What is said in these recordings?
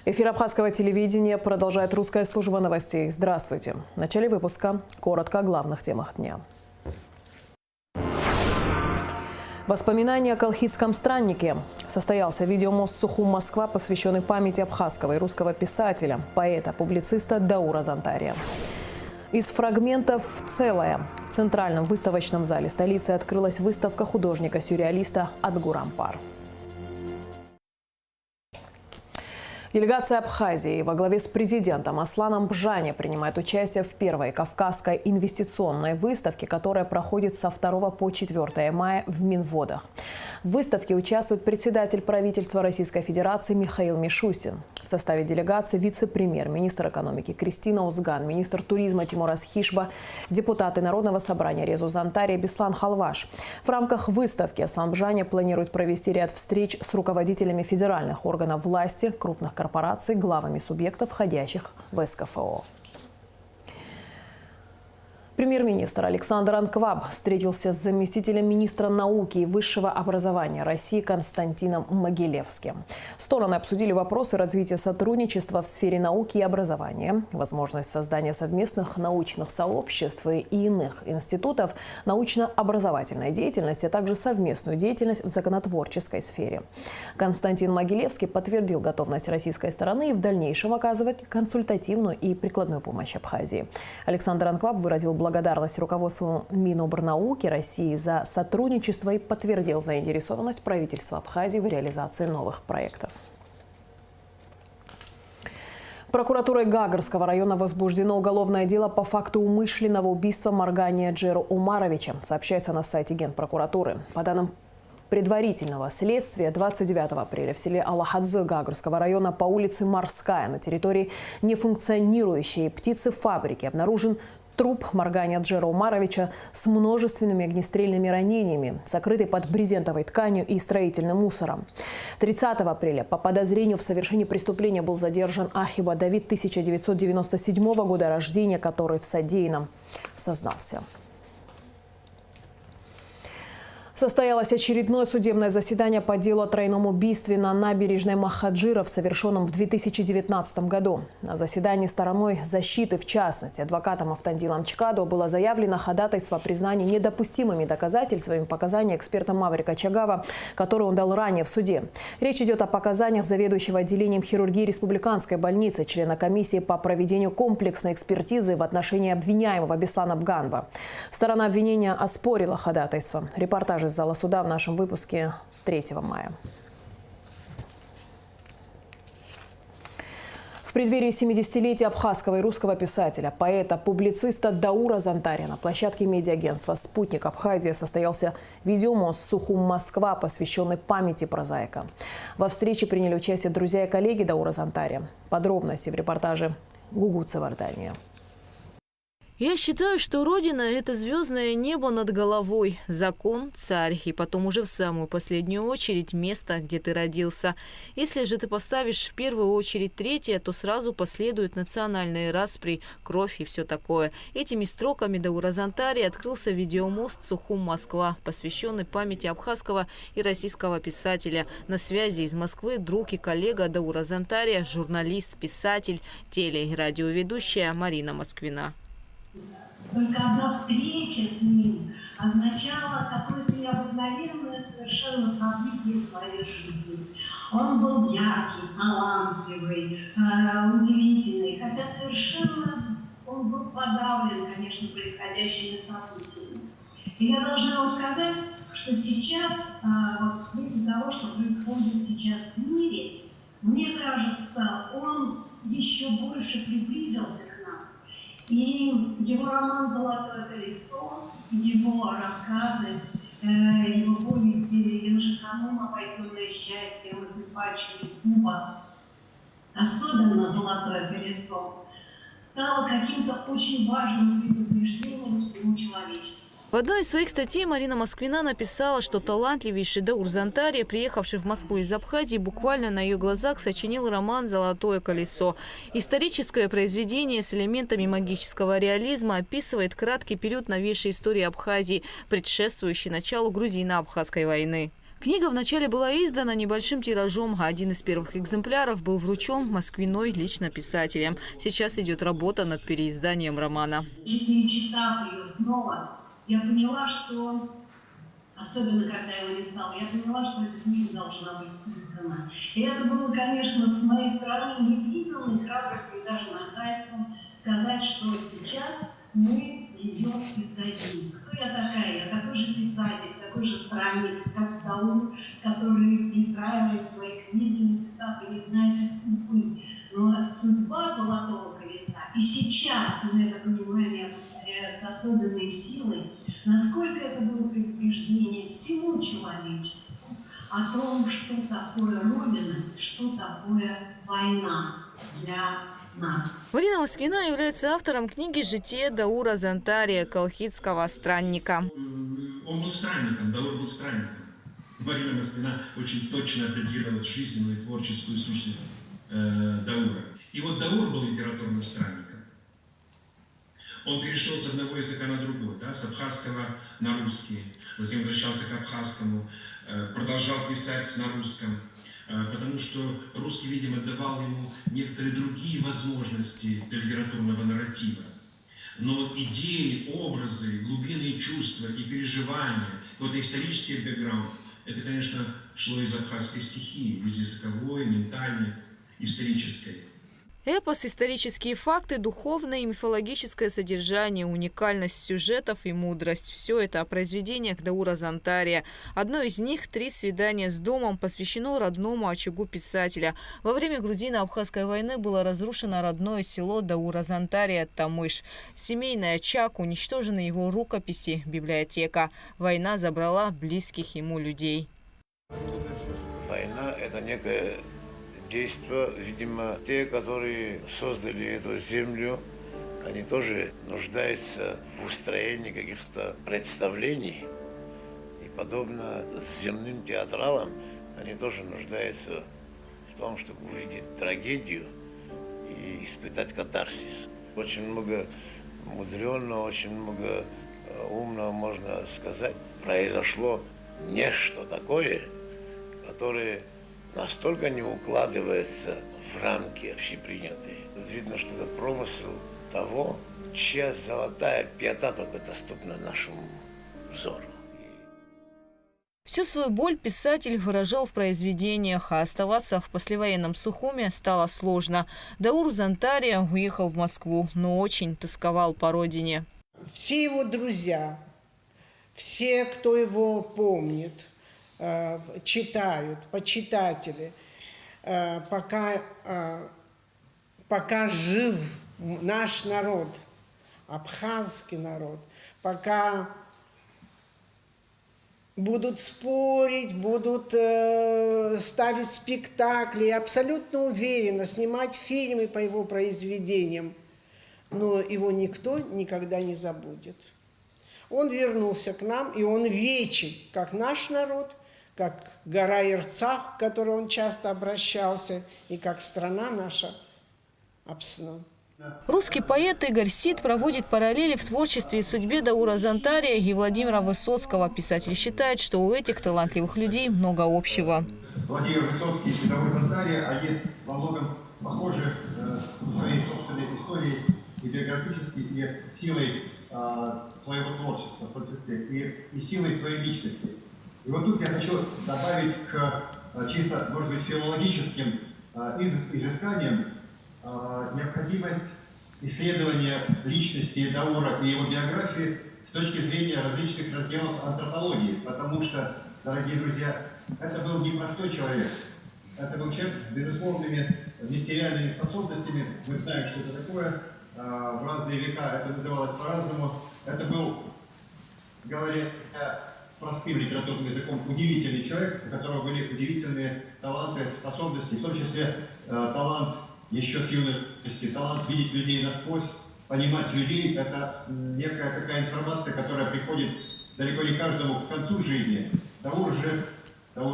Эфир абхазского телевидения продолжает русская служба новостей. Здравствуйте. В начале выпуска коротко о главных темах дня. Воспоминания о колхидском страннике. Состоялся видеомост Сухум-Москва, посвященный памяти абхазского и русского писателя, поэта, публициста Даура Зантария. Из фрагментов целое. В центральном выставочном зале столицы открылась выставка художника-сюрреалиста Адгур Ампар. Делегация Абхазии во главе с президентом Асланом Бжане принимает участие в первой Кавказской инвестиционной выставке, которая проходит со 2 по 4 мая в Минводах. В выставке участвует председатель правительства Российской Федерации Михаил Мишустин. В составе делегации вице-премьер, министр экономики Кристина Узган, министр туризма Тимурас Хишба, депутаты Народного собрания Резу Зантария, Беслан Халваш. В рамках выставки Аслан Бжане планирует провести ряд встреч с руководителями федеральных органов власти, крупных корпораций, главами субъектов, входящих в СКФО. Премьер-министр Александр Анкваб встретился с заместителем министра науки и высшего образования России Константином Могилевским. Стороны обсудили вопросы развития сотрудничества в сфере науки и образования, возможность создания совместных научных сообществ и иных институтов, научно-образовательной деятельности, а также совместную деятельность в законотворческой сфере. Константин Могилевский подтвердил готовность российской стороны и в дальнейшем оказывать консультативную и прикладную помощь Абхазии. Александр Анкваб выразил благодарность руководству Минобрнауки России за сотрудничество и подтвердил заинтересованность правительства Абхазии в реализации новых проектов. Прокуратурой Гагарского района возбуждено уголовное дело по факту умышленного убийства Маргания Джеру Умаровича, сообщается на сайте Генпрокуратуры. По данным предварительного следствия, 29 апреля в селе Алахадзе Гагарского района по улице Морская на территории нефункционирующей птицефабрики обнаружен труп Маргания Джера Умаровича с множественными огнестрельными ранениями, сокрытый под брезентовой тканью и строительным мусором. 30 апреля по подозрению в совершении преступления был задержан Ахиба Давид 1997 года рождения, который в содеянном сознался. Состоялось очередное судебное заседание по делу о тройном убийстве на набережной Махаджиров, совершенном в 2019 году. На заседании стороной защиты, в частности, адвокатом Автандилом Чкадо, было заявлено ходатайство о признании недопустимыми доказательствами показания эксперта Маврика Чагава, которые он дал ранее в суде. Речь идет о показаниях заведующего отделением хирургии Республиканской больницы, члена комиссии по проведению комплексной экспертизы в отношении обвиняемого Беслана Бганба. Сторона обвинения оспорила ходатайство. Репортаж из зала суда в нашем выпуске 3 мая. В преддверии 70-летия абхазского и русского писателя, поэта, публициста Даура Зантария на площадке медиагентства «Спутник Абхазия» состоялся видеомост «Сухум-Москва», посвященный памяти прозаика. Во встрече приняли участие друзья и коллеги Даура Зантария. Подробности в репортаже Гугуца Вардания. Я считаю, что Родина – это звездное небо над головой, закон, царь, и потом уже в самую последнюю очередь место, где ты родился. Если же ты поставишь в первую очередь третье, то сразу последуют национальные распри, кровь и все такое. Этими строками Даура Зантария открылся видеомост «Сухум-Москва», посвященный памяти абхазского и российского писателя. На связи из Москвы друг и коллега Даура Зантария, журналист, писатель, теле- и радиоведущая Марина Москвина. Только одна встреча с ним означала какое-то необыкновенное совершенно событие в твоей жизни. Он был яркий, талантливый, удивительный, хотя совершенно он был подавлен, конечно, происходящими событиями. И я должна вам сказать, что сейчас, вот в свете того, что происходит сейчас в мире, мне кажется, он еще больше приблизился к нам. И его роман «Золотое колесо», его рассказы, его повести «Янжиканум», «Обойденное счастье», «Масыпачу» и «Куба», особенно «Золотое колесо», стало каким-то очень важным предупреждением всему человечеству. В одной из своих статей Марина Москвина написала, что талантливейший Даур Зантария, приехавший в Москву из Абхазии, буквально на ее глазах сочинил роман «Золотое колесо». Историческое произведение с элементами магического реализма описывает краткий период новейшей истории Абхазии, предшествующий началу грузино-абхазской войны. Книга вначале была издана небольшим тиражом, а один из первых экземпляров был вручен Москвиной лично писателем. Сейчас идет работа над переизданием романа. Перечитав ее снова, я поняла, что, особенно когда его не стало, я поняла, что эта книга должна быть издана. И это было, конечно, с моей стороны невиданной храбростью, и даже нахальством сказать, что сейчас мы ее издадим. Кто я такая? Я такой же писатель, такой же странник, как Даур, который пристраивает свои книги, написав и не знает судьбы. Но судьба золотого колеса, и сейчас мы это понимаем, я повторяю, с особенной силой, насколько это было предупреждение всему человечеству о том, что такое Родина, что такое война для нас. Марина Москвина является автором книги «Житие Даура Зантария», колхидского странника. Он был странником, Даур был странником. Марина Москвина очень точно определила жизненную и творческую сущность Даура. И вот Даур был литературным странником. Он перешел с одного языка на другой, да, с абхазского на русский, затем возвращался к абхазскому, продолжал писать на русском, потому что русский, видимо, давал ему некоторые другие возможности для литературного нарратива. Но вот идеи, образы, глубинные чувства и переживания, вот исторический бэкграунд, это, конечно, шло из абхазской стихии, из языковой, ментальной, исторической. Эпос, исторические факты, духовное и мифологическое содержание, уникальность сюжетов и мудрость – все это о произведениях Даура Зантария. Одно из них «Три свидания с домом» посвящено родному очагу писателя. Во время грузино-абхазской войны было разрушено родное село Даура Зантария Тамыш. Семейный очаг, уничтожены его рукописи, библиотека. Война забрала близких ему людей. Война – это некое действия, видимо, те, которые создали эту землю, они тоже нуждаются в устроении каких-то представлений. И подобно земным театралам, они тоже нуждаются в том, чтобы увидеть трагедию и испытать катарсис. Очень много мудренного, очень много умного можно сказать. Произошло нечто такое, которое настолько не укладывается в рамки общепринятые. Видно, что это промысел того, чья золотая пята только доступна нашему взору. Всю свою боль писатель выражал в произведениях, а оставаться в послевоенном Сухуме стало сложно. Даур Зантария уехал в Москву, но очень тосковал по родине. Все его друзья, все, кто его помнит, читают, почитатели, пока жив наш народ, абхазский народ, пока будут спорить, будут ставить спектакли, я абсолютно уверена, снимать фильмы по его произведениям, но его никто никогда не забудет. Он вернулся к нам, и он вечен, как наш народ, как гора Ирцах, к которой он часто обращался, и как страна наша Апсна. Русский поэт Игорь Сид проводит параллели в творчестве и судьбе Даура Зантария и Владимира Высоцкого. Писатель считает, что у этих талантливых людей много общего. Владимир Высоцкий и Даур Зантария, они во многом похожи своей собственной историей и биографически, и силой своего творчества, в том числе, и силой своей личности. И вот тут я хочу добавить к чисто, может быть, филологическим изысканиям необходимость исследования личности Даура и его биографии с точки зрения различных разделов антропологии, потому что, дорогие друзья, это был непростой человек. Это был человек с безусловными мистериальными способностями. Мы знаем, что это такое. В разные века это называлось по-разному. Это был, говоря простым литературным языком, удивительный человек, у которого были удивительные таланты, способности, в том числе талант еще с юности, талант видеть людей насквозь, понимать людей. Это некая такая информация, которая приходит далеко не каждому к концу жизни. Даур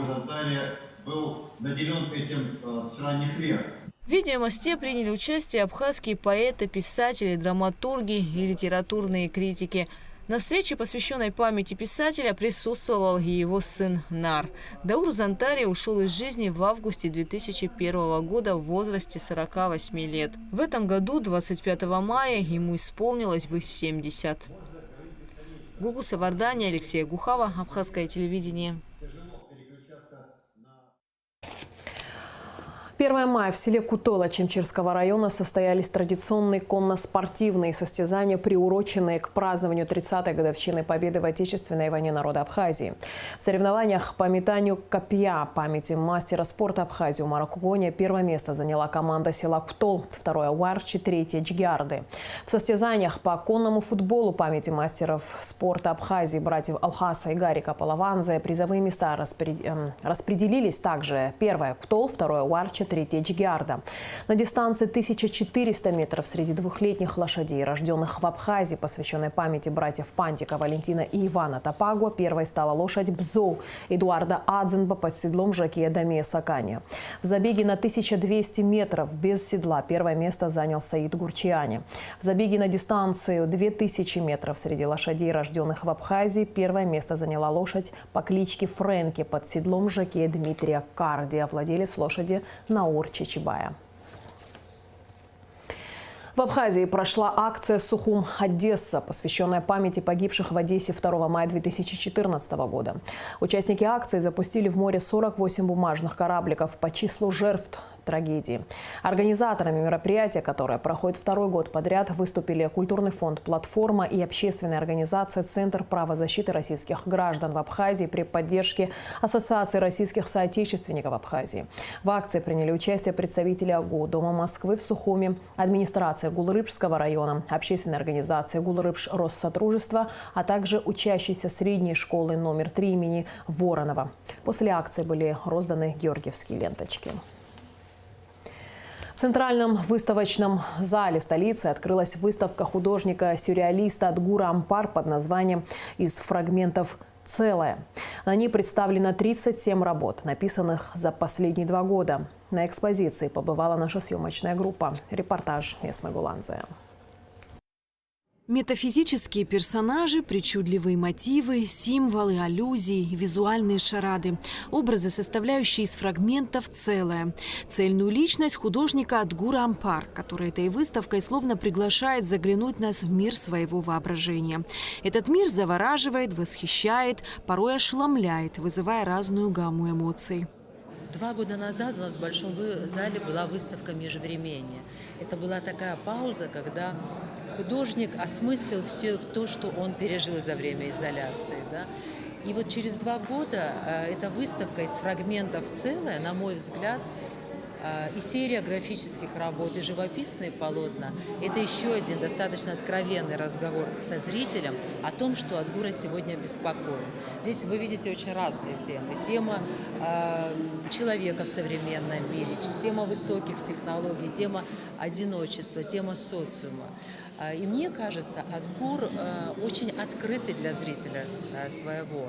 Зантария был наделен этим с ранних лет. В видеомосте приняли участие абхазские поэты, писатели, драматурги и литературные критики. На встрече, посвященной памяти писателя, присутствовал и его сын Нар. Даур Зантари ушел из жизни в августе 2001 года в возрасте 48 лет. В этом году, 25 мая, ему исполнилось бы 70. Гугу Савардани, Алексей Гухава, Абхазское телевидение. 1 мая в селе Кутола Чемчирского района состоялись традиционные конно-спортивные состязания, приуроченные к празднованию 30-й годовщины победы в Отечественной войне народа Абхазии. В соревнованиях по метанию копья памяти мастера спорта Абхазии Умара Кугоня первое место заняла команда села Кутол, второе – Уарчи, третье – Джгиарды. В состязаниях по конному футболу памяти мастеров спорта Абхазии братьев Алхаса и Гарика Палаванзе призовые места распределились также. Первое – Кутол, второе – Уарчи, третья Джгиарда. На дистанции 1400 метров среди двухлетних лошадей, рожденных в Абхазии, посвященной памяти братьев Пантика, Валентина и Ивана Топагуа, первой стала лошадь Бзоу Эдуарда Адзенба под седлом жокея Дамия Сакания. В забеге на 1200 метров без седла первое место занял Саид Гурчиани. В забеге на дистанцию 2000 метров среди лошадей, рожденных в Абхазии, первое место заняла лошадь по кличке Фрэнки под седлом жокея Дмитрия Кардия, владелец лошади Наур Чичибая. В Абхазии прошла акция «Сухум Одесса», посвященная памяти погибших в Одессе 2 мая 2014 года. Участники акции запустили в море 48 бумажных корабликов по числу жертв трагедии. Организаторами мероприятия, которое проходит второй год подряд, выступили культурный фонд «Платформа» и общественная организация «Центр правозащиты российских граждан в Абхазии» при поддержке Ассоциации российских соотечественников Абхазии. В акции приняли участие представители АГУ, Дома Москвы в Сухуми, администрация Гулрыбского района, общественная организация Гулрыбш Россотрудничества, а также учащиеся средней школы номер 3 имени Воронова. После акции были розданы георгиевские ленточки. В Центральном выставочном зале столицы открылась выставка художника-сюрреалиста Адгура Ампар под названием «Из фрагментов целое». На ней представлено 37 работ, написанных за последние 2 года. На экспозиции побывала наша съемочная группа. Репортаж Эсмы Гуланзе. Метафизические персонажи, причудливые мотивы, символы, аллюзии, визуальные шарады. Образы, составляющие из фрагментов целое. Цельную личность художника Адгура Ампар, который этой выставкой словно приглашает заглянуть нас в мир своего воображения. Этот мир завораживает, восхищает, порой ошеломляет, вызывая разную гамму эмоций. 2 года назад у нас в Большом зале была выставка «Межвременье». Это была такая пауза, когда художник осмыслил все то, что он пережил за время изоляции. Да? И вот через 2 года эта выставка из фрагментов целая, на мой взгляд, и серия графических работ, и живописные полотна – это еще один достаточно откровенный разговор со зрителем о том, что Адгура сегодня беспокоит. Здесь вы видите очень разные темы. Тема человека в современном мире, тема высоких технологий, тема одиночества, тема социума. И мне кажется, Адгур очень открытый для зрителя своего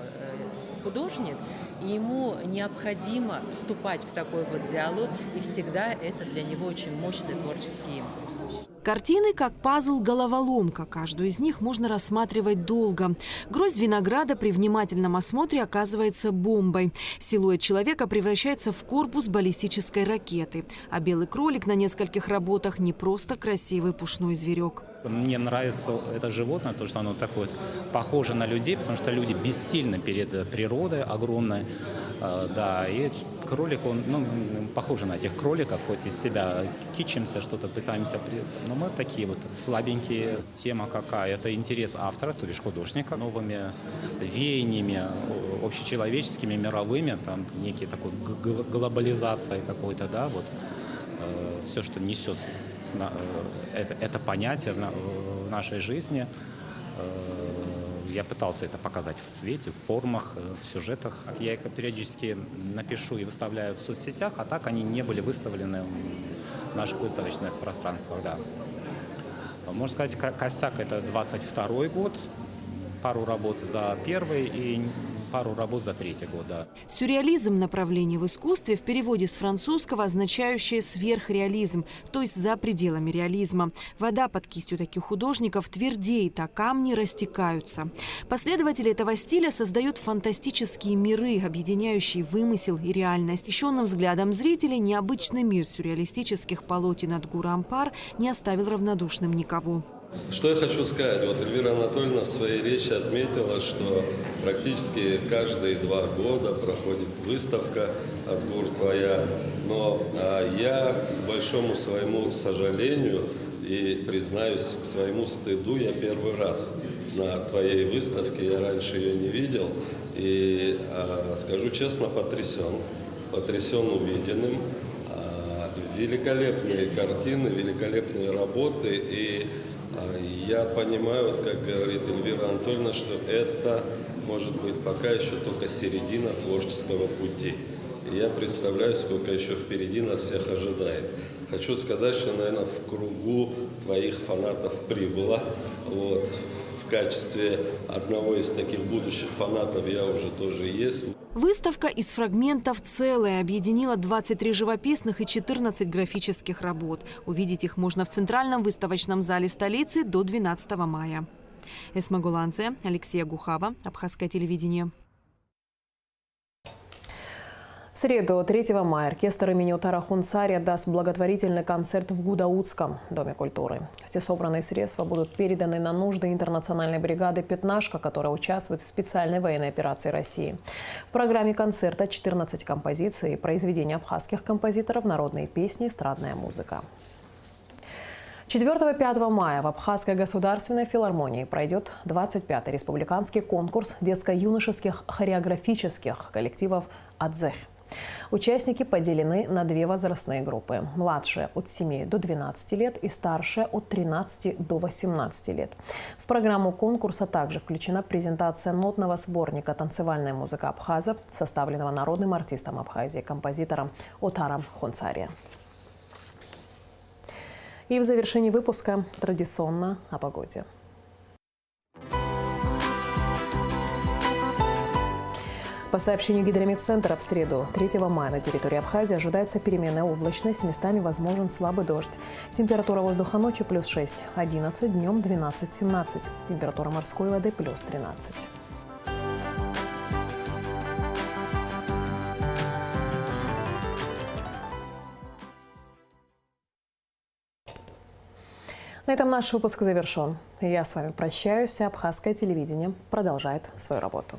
художник, и ему необходимо вступать в такой вот диалог, и всегда это для него очень мощный творческий импульс. Картины как пазл-головоломка. Каждую из них можно рассматривать долго. Гроздь винограда при внимательном осмотре оказывается бомбой. Силуэт человека превращается в корпус баллистической ракеты. А белый кролик на нескольких работах не просто красивый пушной зверек. Мне нравится это животное, то, что оно такое похоже на людей, потому что люди бессильны перед природой огромной. Да, и кролик, он похож на этих кроликов, хоть из себя кичимся, что-то пытаемся, но мы такие вот слабенькие. Тема какая? Это интерес автора, то бишь художника, новыми веяниями общечеловеческими, мировыми, там некие такой глобализацией какой-то, да, вот. Все, что несет это понятие в нашей жизни. Я пытался это показать в цвете, в формах, в сюжетах. Я их периодически напишу и выставляю в соцсетях, а так они не были выставлены в наших выставочных пространствах. Да. Можно сказать, косяк – это 22-й год, пару работ за первый и пару работ за третий год, да. Сюрреализм – направление в искусстве, в переводе с французского означающее сверхреализм, то есть за пределами реализма. Вода под кистью таких художников твердеет, а камни растекаются. Последователи этого стиля создают фантастические миры, объединяющие вымысел и реальность. Ищенным взглядом зрителей необычный мир сюрреалистических полотен от Гура Ампар не оставил равнодушным никого. Что я хочу сказать? Вот Эльвира Анатольевна в своей речи отметила, что практически каждые 2 года проходит выставка от ГУР «Твоя». Но я, к большому своему сожалению и, признаюсь, к своему стыду, я первый раз на твоей выставке, я раньше ее не видел. И, скажу честно, потрясен увиденным. Великолепные картины, великолепные работы. И я понимаю, вот как говорит Эльвира Анатольевна, что это может быть пока еще только середина творческого пути. И я представляю, сколько еще впереди нас всех ожидает. Хочу сказать, что, наверное, в кругу твоих фанатов прибыла. Вот. В качестве одного из таких будущих фанатов я уже тоже есть. Выставка из фрагментов целая объединила 23 живописных и 14 графических работ. Увидеть их можно в Центральном выставочном зале столицы до 12 мая. Эсма Гуланце, Алексей Гухава, Абхазское телевидение. В среду, 3 мая, оркестр имени Отара Хунцария даст благотворительный концерт в Гудаутском доме культуры. Все собранные средства будут переданы на нужды интернациональной бригады «Пятнашка», которая участвует в специальной военной операции России. В программе концерта 14 композиций, произведения абхазских композиторов, народные песни, эстрадная музыка. 4-5 мая в Абхазской государственной филармонии пройдет 25-й республиканский конкурс детско-юношеских хореографических коллективов «Адзех». Участники поделены на 2 возрастные группы. Младшие от 7 до 12 лет и старшие от 13 до 18 лет. В программу конкурса также включена презентация нотного сборника «Танцевальная музыка абхазов», составленного народным артистом Абхазии, композитором Отаром Хунцария. И в завершении выпуска традиционно о погоде. По сообщению Гидрометцентра, в среду, 3 мая на территории Абхазии ожидается переменная облачность, местами возможен слабый дождь. Температура воздуха ночью +6, 11, днем 12-17. Температура морской воды +13. На этом наш выпуск завершен. Я с вами прощаюсь. Абхазское телевидение продолжает свою работу.